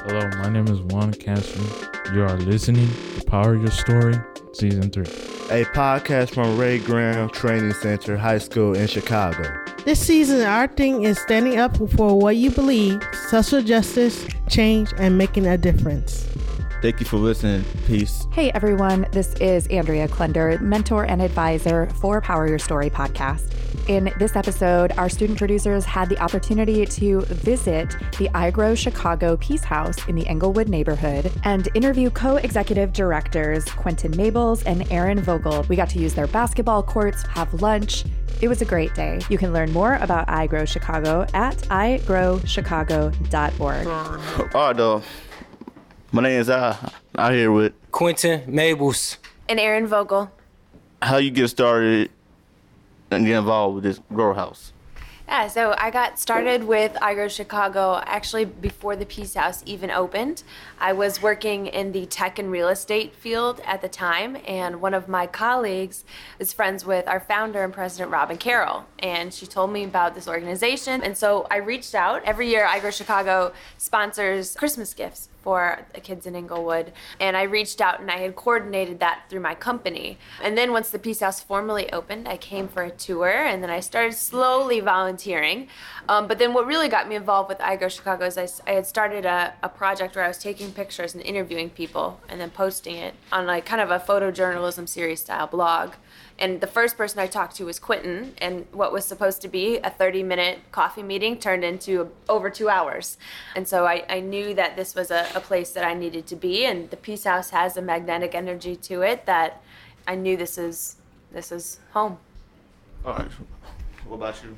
Hello, my name is Juan Castro. You are listening to Power Your Story, Season 3. A podcast from Ray Graham Training Center High School in Chicago. This season, our thing is standing up for what you believe, social justice, change, and making a difference. Thank you for listening. Peace. Hey everyone, this is Andrea Klender, mentor and advisor for Power Your Story podcast. In this episode, our student producers had the opportunity to visit the iGrow Chicago Peace House in the Englewood neighborhood and interview co-executive directors Quentin Mables and Erin Vogel. We got to use their basketball courts, have lunch. It was a great day. You can learn more about iGrow Chicago at igrowchicago.org. All right, though. My name is out here with Quentin, Mables, and Erin Vogel. How you get started and get involved with this grow house? Yeah, so I got started with iGrow Chicago actually before the Peace House even opened. I was working in the tech and real estate field at the time, and one of my colleagues is friends with our founder and president, Robin Carroll, and she told me about this organization, and so I reached out. Every year, iGrow Chicago sponsors Christmas gifts for the kids in Englewood, and I reached out and I had coordinated that through my company. And then once the Peace House formally opened, I came for a tour, and then I started slowly volunteering. But then what really got me involved with iGrow Chicago is I had started a project where I was taking pictures and interviewing people and then posting it on like kind of a photojournalism series style blog. And the first person I talked to was Quentin, and what was supposed to be a 30-minute coffee meeting turned into over 2 hours. And so I knew that this was a place that I needed to be, and the Peace House has a magnetic energy to it that I knew this is home. All right. What about you?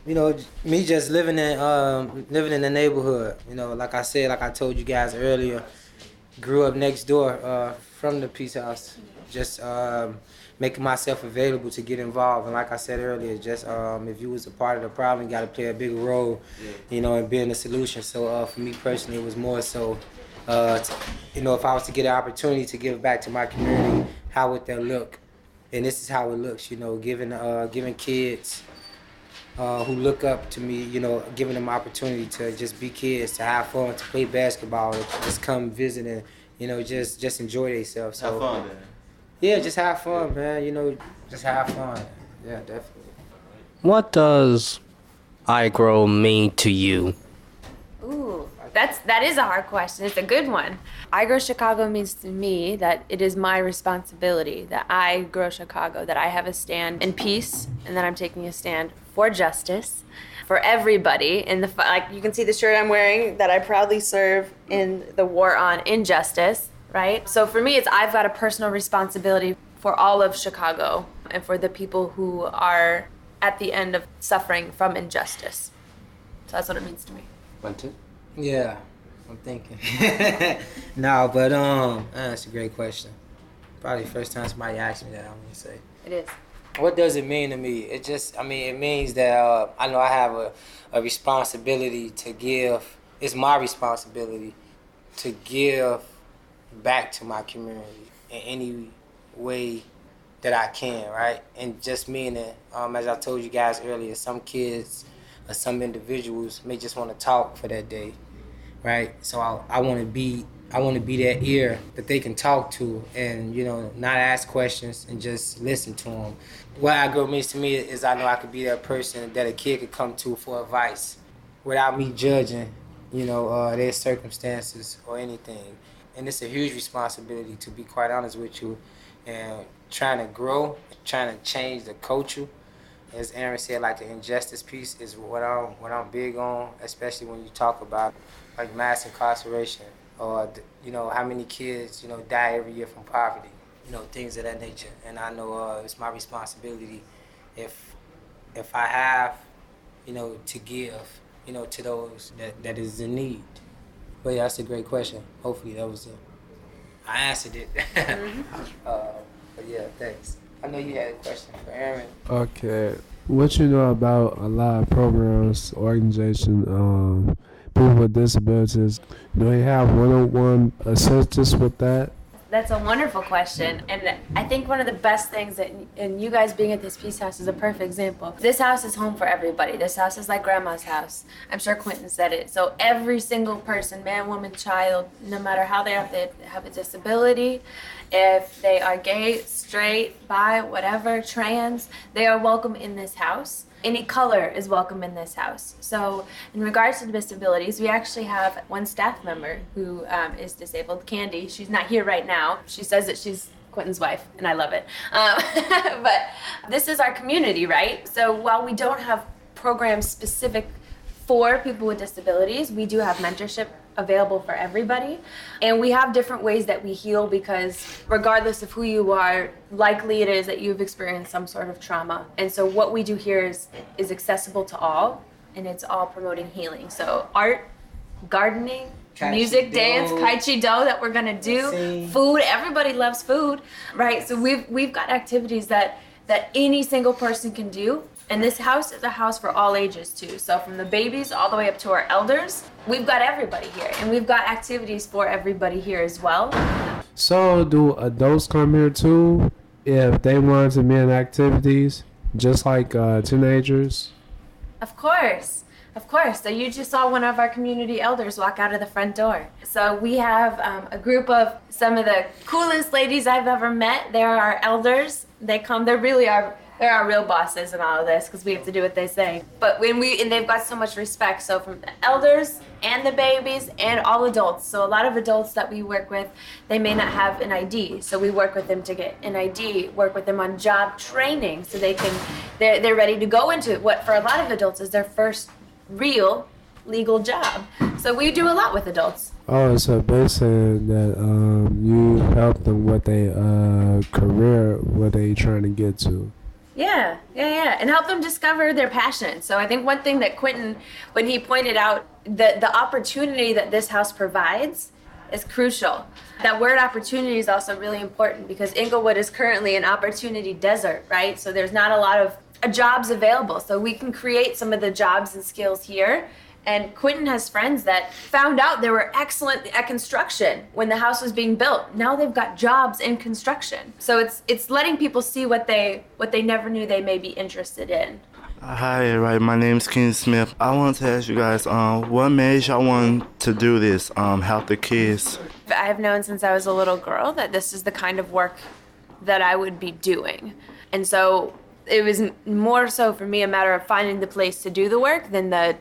You know, me just living in the neighborhood. You know, like I said, like I told you guys earlier, grew up next door from the Peace House. Just making myself available to get involved. And like I said earlier, just if you was a part of the problem, you got to play a bigger role, you know, in being the solution. So for me personally, it was more so, you know, if I was to get an opportunity to give back to my community, how would that look? And this is how it looks, you know, giving kids who look up to me, you know, giving them opportunity to just be kids, to have fun, to play basketball, to just come visit and, you know, just enjoy themselves. So, have fun, man. Yeah, just have fun, man. You know, just have fun. Yeah, definitely. What does iGrow mean to you? Ooh, that is a hard question. It's a good one. iGrow Chicago means to me that it is my responsibility that I grow Chicago, that I have a stand in peace, and that I'm taking a stand for justice, for everybody. And like you can see the shirt I'm wearing, that I proudly serve in the war on injustice. Right? So for me, I've got a personal responsibility for all of Chicago and for the people who are at the end of suffering from injustice. So that's what it means to me. Quentin? Yeah, I'm thinking. No, but that's a great question. Probably the first time somebody asked me that, I'm gonna say. It is. What does it mean to me? It means that I know I have a responsibility to give. It's my responsibility to give back to my community in any way that I can, right? And just meaning, as I told you guys earlier, some kids or some individuals may just want to talk for that day, right? So I want to be that ear that they can talk to and, you know, not ask questions and just listen to them. What iGrow means to me is I know I could be that person that a kid could come to for advice without me judging, you know, their circumstances or anything. And it's a huge responsibility, to be quite honest with you, and trying to grow, trying to change the culture. As Erin said, like the injustice piece is what I'm big on, especially when you talk about like mass incarceration or, you know, how many kids, you know, die every year from poverty, you know, things of that nature. And I know it's my responsibility if I have, you know, to give, you know, to those that is in need. But yeah, that's a great question. Hopefully that was I answered it. But yeah, thanks. I know you had a question for Erin. Okay. What you know about a lot of programs, organizations, people with disabilities? Do they have one-on-one assistance with that? That's a wonderful question. And I think one of the best things that, and you guys being at this Peace House is a perfect example. This house is home for everybody. This house is like grandma's house. I'm sure Quentin said it. So every single person, man, woman, child, no matter how they have a disability, if they are gay, straight, bi, whatever, trans, they are welcome in this house. Any color is welcome in this house. So in regards to disabilities, we actually have one staff member who is disabled, Candy. She's not here right now. She says that she's Quentin's wife, and I love it. But this is our community, right? So while we don't have programs specific for people with disabilities, we do have mentorship available for everybody. And we have different ways that we heal because regardless of who you are, likely it is that you've experienced some sort of trauma. And so what we do here is accessible to all, and it's all promoting healing. So art, gardening, music, dance, kaichi do that we're gonna do, food, everybody loves food, right? So we've got activities that any single person can do. And this house is a house for all ages too. So from the babies all the way up to our elders, we've got everybody here. And we've got activities for everybody here as well. So do adults come here too if they want to be in activities, just like teenagers? Of course. Of course. So you just saw one of our community elders walk out of the front door. So we have a group of some of the coolest ladies I've ever met. They're our elders. They come, they're our real bosses in all of this because we have to do what they say. But and they've got so much respect. So from the elders and the babies and all adults. So a lot of adults that we work with, they may not have an ID. So we work with them to get an ID, work with them on job training so they're ready to go into what for a lot of adults is their first real legal job. So we do a lot with adults. Oh, so basically that you help them with their career, what they trying to get to. Yeah, and help them discover their passion. So I think one thing that Quentin, when he pointed out the opportunity that this house provides is crucial. That word opportunity is also really important because Englewood is currently an opportunity desert, right? So there's not a lot of jobs available. So we can create some of the jobs and skills here. And Quentin has friends that found out they were excellent at construction when the house was being built. Now they've got jobs in construction. So it's letting people see what they never knew they may be interested in. Hi, everybody. My name is Keenan Smith. I want to ask you guys, what made y'all want to do this, help the kids? I've known since I was a little girl that this is the kind of work that I would be doing. And so it was more so for me a matter of finding the place to do the work than the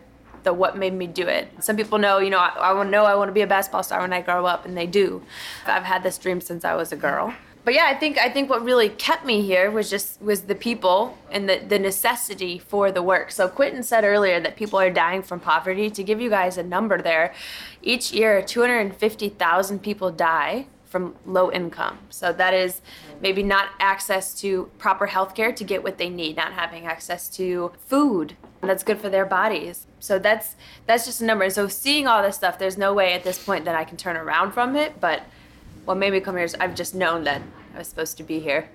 what made me do it. Some people know, I want to be a basketball star when I grow up, and they do. I've had this dream since I was a girl. But yeah, I think what really kept me here was the people and the necessity for the work. So Quentin said earlier that people are dying from poverty. To give you guys a number there, each year 250,000 people die from low income. So that is maybe not access to proper health care to get what they need, not having access to food that's good for their bodies. So that's just a number. And so seeing all this stuff, there's no way at this point that I can turn around from it. But what made me come here is I've just known that I was supposed to be here.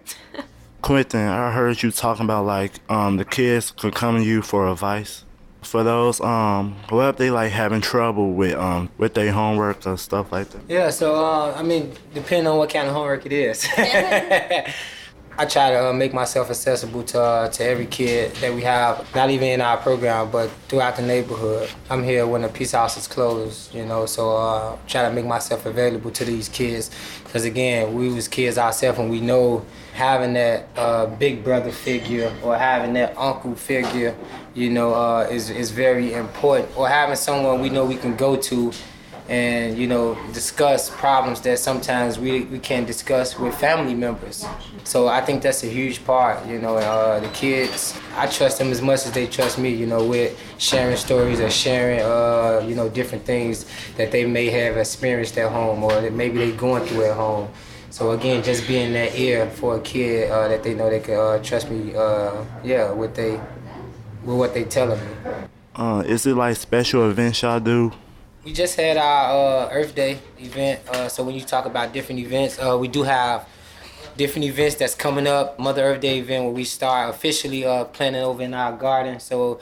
Quentin, I heard you talking about the kids could come to you for advice. For those, what if they having trouble with their homework or stuff like that? Yeah, so depending on what kind of homework it is. I try to make myself accessible to every kid that we have, not even in our program, but throughout the neighborhood. I'm here when the Peace House is closed, so try to make myself available to these kids. Because again, we was kids ourselves, and we know having that big brother figure or having that uncle figure, is very important. Or having someone we know we can go to and, discuss problems that sometimes we can't discuss with family members. So I think that's a huge part, the kids, I trust them as much as they trust me, with sharing stories or sharing, different things that they may have experienced at home or that maybe they're going through at home. So again, just being that ear for a kid that they know they can trust me, with what they telling me. Is it special events y'all do? We just had our Earth Day event. So when you talk about different events, we do have different events that's coming up. Mother Earth Day event where we start officially planting over in our garden. So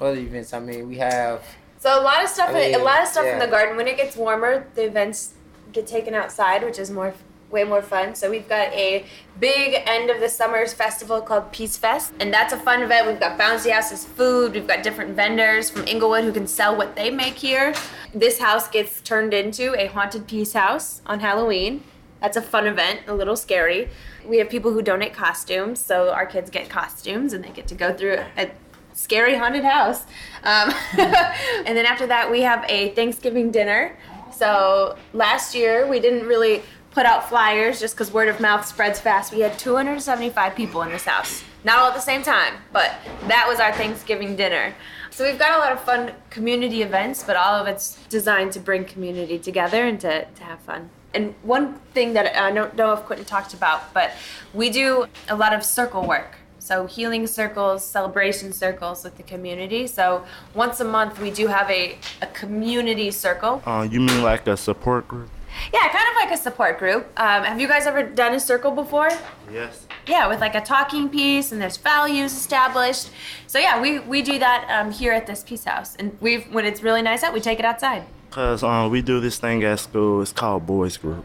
other events, we have. So a lot of stuff in the garden. When it gets warmer, the events get taken outside, which is more way more fun. So we've got a big end of the summer's festival called Peace Fest, and that's a fun event. We've got bouncy houses, food, we've got different vendors from Englewood who can sell what they make here. This house gets turned into a haunted peace house on Halloween. That's a fun event, a little scary. We have people who donate costumes, so our kids get costumes and they get to go through a scary haunted house. And then after that, we have a Thanksgiving dinner. So last year, we didn't really put out flyers just because word of mouth spreads fast. We had 275 people in this house. Not all at the same time, but that was our Thanksgiving dinner. So we've got a lot of fun community events, but all of it's designed to bring community together and to have fun. And one thing that I don't know if Quentin talked about, but we do a lot of circle work. So healing circles, celebration circles with the community. So once a month, we do have a community circle. You mean like a support group? Yeah, kind of like a support group. Have you guys ever done a circle before? Yes. Yeah, with like a talking piece, and there's values established. So yeah, we do that here at this Peace House. And when it's really nice out, we take it outside. Because we do this thing at school. It's called Boys Group.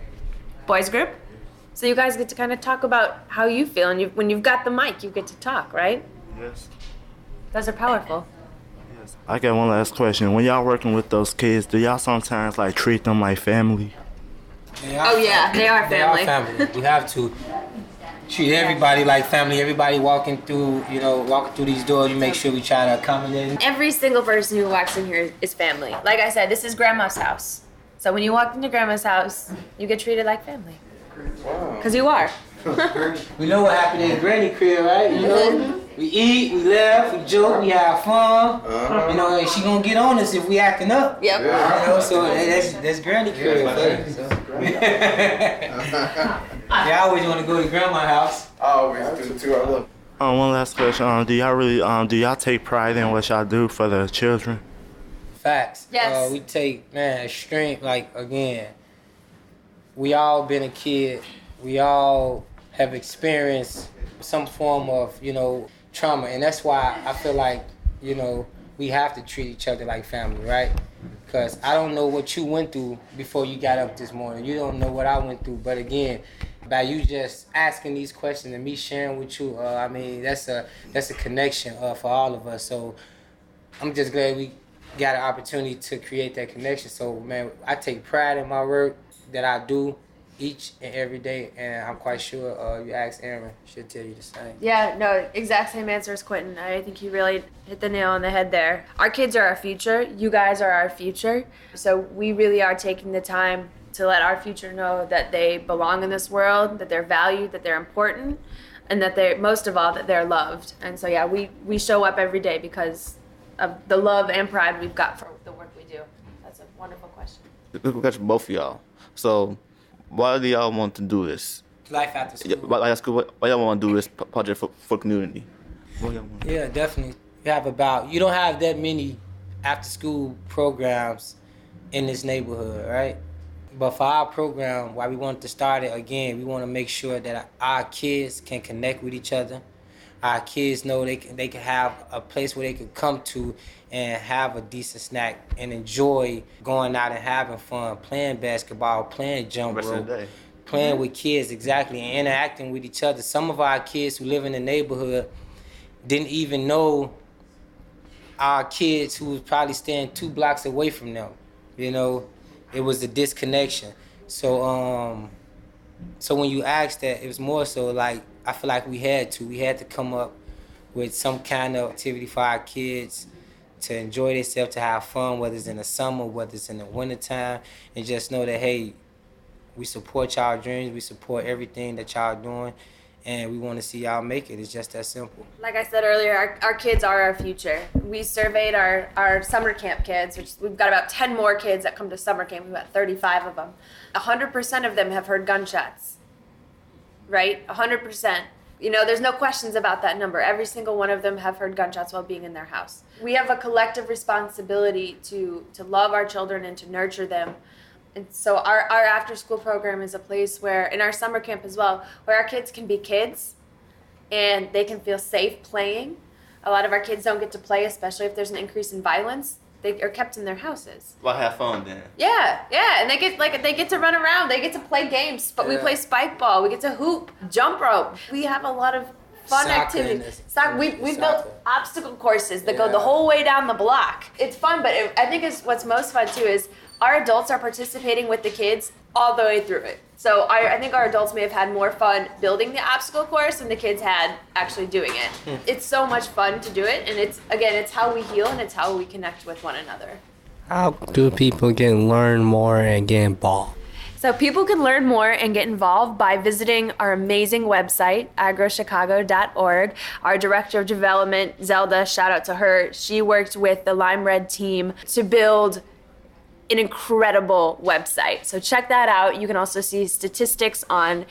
Boys Group? So you guys get to kind of talk about how you feel, and when you've got the mic, you get to talk, right? Yes. Those are powerful. Yes. I got one last question. When y'all working with those kids, do y'all sometimes like treat them like family? Oh yeah, they are family. They are family. We have to treat everybody like family. Everybody walking through these doors, you make sure we try to accommodate. Every single person who walks in here is family. Like I said, this is Grandma's house. So when you walk into Grandma's house, you get treated like family. Because you are. We know what happened in Granny crib, right? You know, we eat, we laugh, we joke, we have fun. You know, and she gonna get on us if we acting up. Yep. You know, so that's Granny crib. Yeah, I always want to go to Grandma's house. I always do too. I love. One last question. Do y'all take pride in what y'all do for the children? Facts. Yes. We take, extreme, again, we all been a kid. We all have experienced some form of, trauma. And that's why I feel like, we have to treat each other like family, right? Because I don't know what you went through before you got up this morning. You don't know what I went through. But again, by you just asking these questions and me sharing with you, that's a connection for all of us. So I'm just glad we got an opportunity to create that connection. So, man, I take pride in my work that I do each and every day, and I'm quite sure you ask Erin, she'll tell you the same. Yeah, no, exact same answer as Quentin. I think he really hit the nail on the head there. Our kids are our future. You guys are our future. So we really are taking the time to let our future know that they belong in this world, that they're valued, that they're important, and that most of all, that they're loved. And so, yeah, we show up every day because of the love and pride we've got for the work we do. That's a wonderful question. This question for both of y'all. So, why do y'all want to do this? Life after school. Why y'all want to do this project for community? Yeah, definitely. You don't have that many after school programs in this neighborhood, right? But for our program, why we wanted to start it again, we want to make sure that our kids can connect with each other. Our kids know they can have a place where they can come to and have a decent snack and enjoy going out and having fun, playing basketball, playing jump rope, playing with kids, exactly, and interacting with each other. Some of our kids who live in the neighborhood didn't even know our kids who was probably staying 2 blocks away from them. It was a disconnection. So when you asked that, it was more so like, I feel like we had to come up with some kind of activity for our kids to enjoy themselves, to have fun, whether it's in the summer, whether it's in the wintertime, and just know that, hey, we support y'all dreams, we support everything that y'all doing, and we want to see y'all make it. It's just that simple. Like I said earlier, our kids are our future. We surveyed our summer camp kids, which we've got about 10 more kids that come to summer camp. We've got 35 of them. 100% of them have heard gunshots, right? 100%. There's no questions about that number. Every single one of them have heard gunshots while being in their house. We have a collective responsibility to love our children and to nurture them. And so our after-school program is a place where, in our summer camp as well, where our kids can be kids and they can feel safe playing. A lot of our kids don't get to play, especially if there's an increase in violence. they are kept in their houses. Well, have fun then. Yeah, and they get to run around. They get to play games. But we play spike ball. We get to hoop, jump rope. We have a lot of fun activities. We built obstacle courses that go the whole way down the block. It's fun, but I think what's most fun too is our adults are participating with the kids all the way through it. So I think our adults may have had more fun building the obstacle course than the kids had actually doing it. It's so much fun to do it, and it's how we heal and it's how we connect with one another. How do people learn more and get involved? So people can learn more and get involved by visiting our amazing website, agrochicago.org. Our director of development, Zelda, shout out to her. She worked with the Lime Red team to build an incredible website. So check that out. You can also see statistics on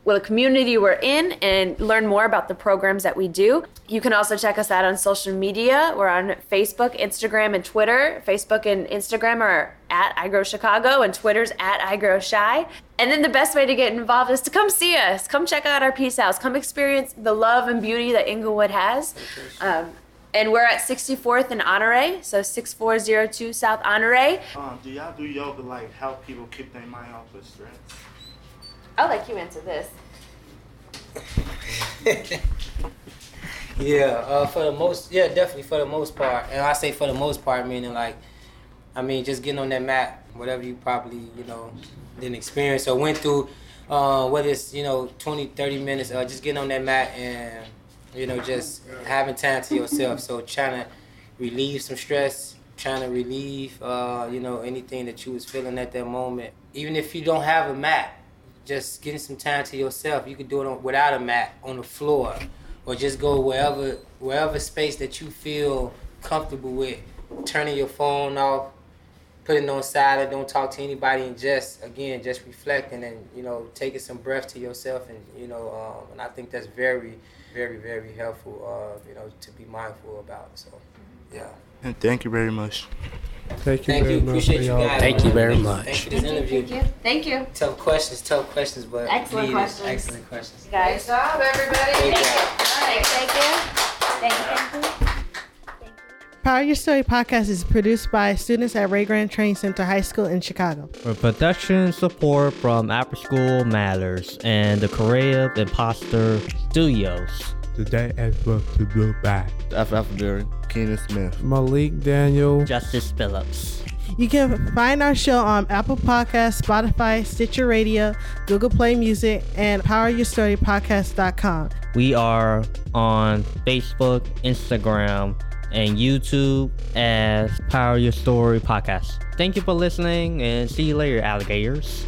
the community we're in and learn more about the programs that we do. You can also check us out on social media. We're on Facebook, Instagram, and Twitter. Facebook and Instagram are at iGrowChicago and Twitter's at iGrowShy. And then the best way to get involved is to come see us. Come check out our Peace House. Come experience the love and beauty that Englewood has. And we're at 64th and Honore, so 6402 South Honore. Do y'all do yoga like help people keep their mind off of stress? I'll let you answer this. Definitely for the most part. And I say for the most part, meaning just getting on that mat, whatever you probably, didn't experience or went through, whether it's, 20, 30 minutes, just getting on that mat and, just having time to yourself. So trying to relieve some stress, trying to relieve, anything that you was feeling at that moment. Even if you don't have a mat, just getting some time to yourself. You could do it without a mat on the floor, or just go wherever space that you feel comfortable with. Turning your phone off, putting it on silent, don't talk to anybody, and just reflecting and taking some breath to yourself, and and I think that's very, very, very helpful. To be mindful about. So, yeah. And thank you very much. Thank you very much. Appreciate you guys. Thank you very much. Thank you for this interview. Thank you. Tough questions, but Excellent questions. Excellent questions. Guys. Good job, everybody. Thank you. Power Your Story podcast is produced by students at Ray Grant Training Center High School in Chicago. With production support from After School Matters and the Creative Imposter Studios. Today I spoke to Blue Back. Alphabet, Keenan Smith, Malik Daniel, Justus Phillips. You can find our show on Apple Podcasts, Spotify, Stitcher Radio, Google Play Music, and PowerYourStoryPodcast.com. We are on Facebook, Instagram, and YouTube as Power Your Story Podcast. Thank you for listening, and see you later, alligators.